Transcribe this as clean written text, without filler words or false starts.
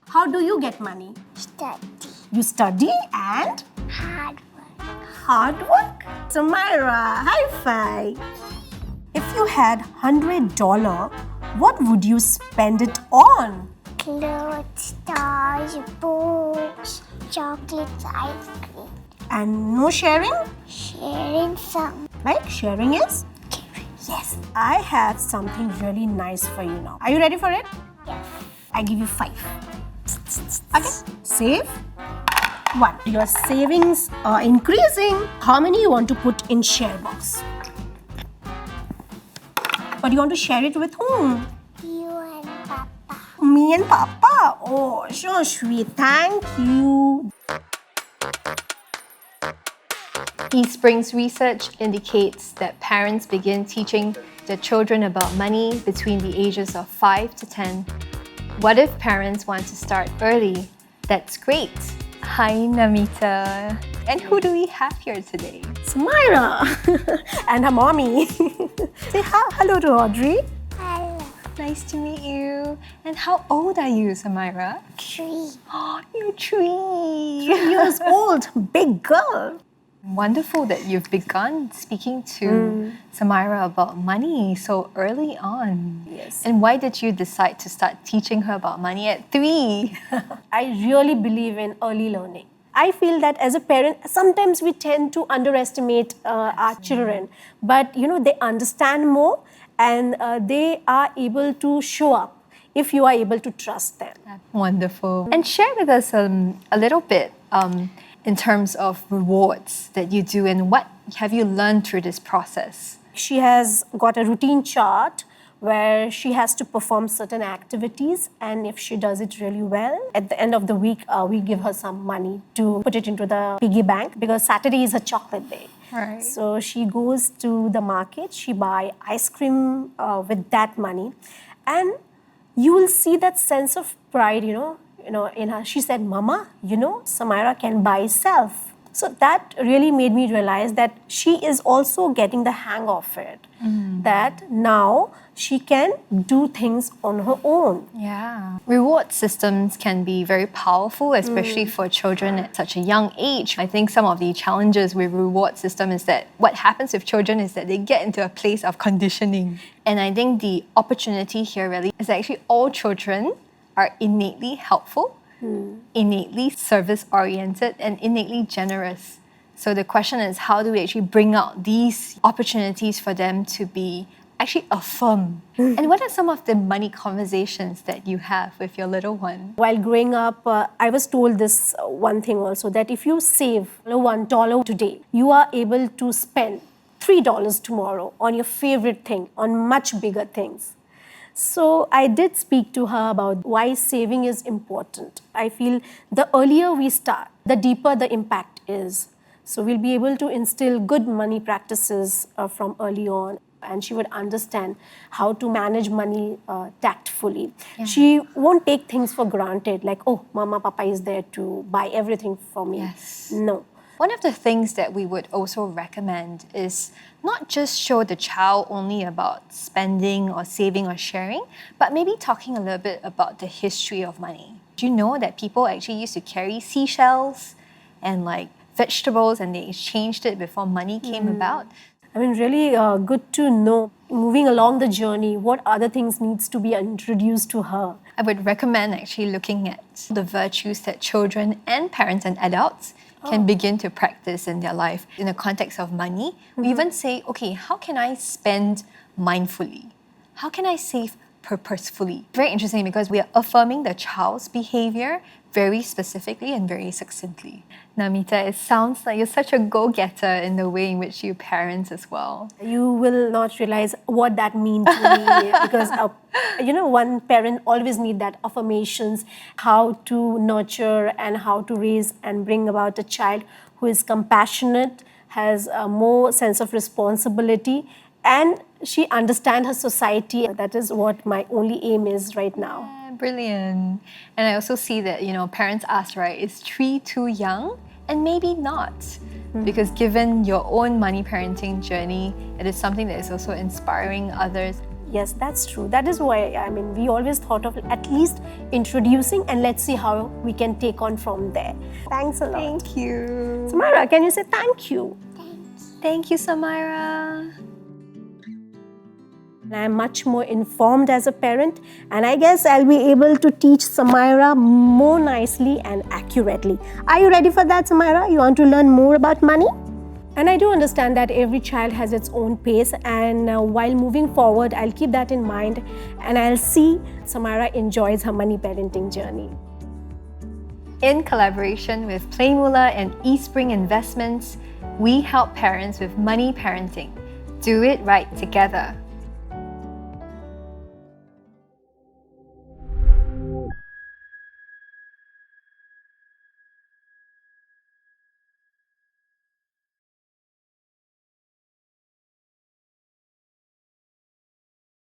How do you get money? Study. You study and Hard work. hard work. So Myra, high five. If you had $100, what would you spend it on? Clothes, toys, books, chocolates, ice cream. And no sharing? Sharing some. Like sharing is? Yes, I have something really nice for you now. Are you ready for it? Yes. I give you 5. Okay, save. 1. Your savings are increasing. How many you want to put in share box? But you want to share it with whom? You and Papa. Me and Papa. Oh, so sweet. Thank you. Eastspring's research indicates that parents begin teaching their children about money between the ages of 5 to 10. What if parents want to start early? That's great. Hi, Namita. And who do we have here today? It's Myra and her mommy. Say hello to Audrey. Hello. Nice to meet you. And how old are you, Samira? 3. Oh, you're 3. 3 years old, big girl. Wonderful that you've begun speaking to Samira about money so early on. Yes. And why did you decide to start teaching her about money at 3? I really believe in early learning. I feel that as a parent, sometimes we tend to underestimate our children, but they understand more and they are able to show up if you are able to trust them. Wonderful. And share with us a little bit in terms of rewards that you do and what have you learned through this process? She has got a routine chart where she has to perform certain activities, and if she does it really well, at the end of the week, we give her some money to put it into the piggy bank because Saturday is a chocolate day. Right. So she goes to the market, she buy ice cream with that money, and you will see that sense of pride, in her. She said, Mama, Samira can buy self. So that really made me realize that she is also getting the hang of it. That now she can do things on her own. Yeah. Reward systems can be very powerful, especially for children at such a young age. I think some of the challenges with reward system is that what happens with children is that they get into a place of conditioning. And I think the opportunity here really is that actually all children are innately helpful, innately service-oriented, and innately generous. So the question is, how do we actually bring out these opportunities for them to be actually affirmed? And what are some of the money conversations that you have with your little one? While growing up, I was told this one thing also, that if you save $1 today, you are able to spend $3 tomorrow on your favorite thing, on much bigger things. So I did speak to her about why saving is important. I feel the earlier we start, the deeper the impact is. So we'll be able to instill good money practices from early on, and she would understand how to manage money tactfully. Yeah. She won't take things for granted, like, oh, Mama, Papa is there to buy everything for me. Yes. No. One of the things that we would also recommend is not just show the child only about spending or saving or sharing, but maybe talking a little bit about the history of money. Do you know that people actually used to carry seashells and like vegetables and they exchanged it before money came about? I mean, really good to know, moving along the journey, what other things needs to be introduced to her. I would recommend actually looking at the virtues that children and parents and adults can begin to practice in their life in the context of money. We even say, okay, how can I spend mindfully? How can I save purposefully? Very interesting because we are affirming the child's behavior very specifically and very succinctly. Namita, it sounds like you're such a go-getter in the way in which you parent as well. You will not realize what that means to me because, one parent always need that affirmations, how to nurture and how to raise and bring about a child who is compassionate, has a more sense of responsibility, and she understands her society. That is what my only aim is right now. Brilliant. And I also see that, parents ask, right, is 3 too young? And maybe not. Because given your own money parenting journey, it is something that is also inspiring others. Yes, that's true. That is why, I mean, we always thought of at least introducing, and let's see how we can take on from there. Thanks a lot. Thank you. Samira, can you say thank you? Thank you, Samira. I'm much more informed as a parent, and I guess I'll be able to teach Samira more nicely and accurately. Are you ready for that, Samira? You want to learn more about money? And I do understand that every child has its own pace, and while moving forward, I'll keep that in mind, and I'll see Samira enjoys her money parenting journey. In collaboration with Playmula and eSpring Investments, we help parents with money parenting. Do it right together.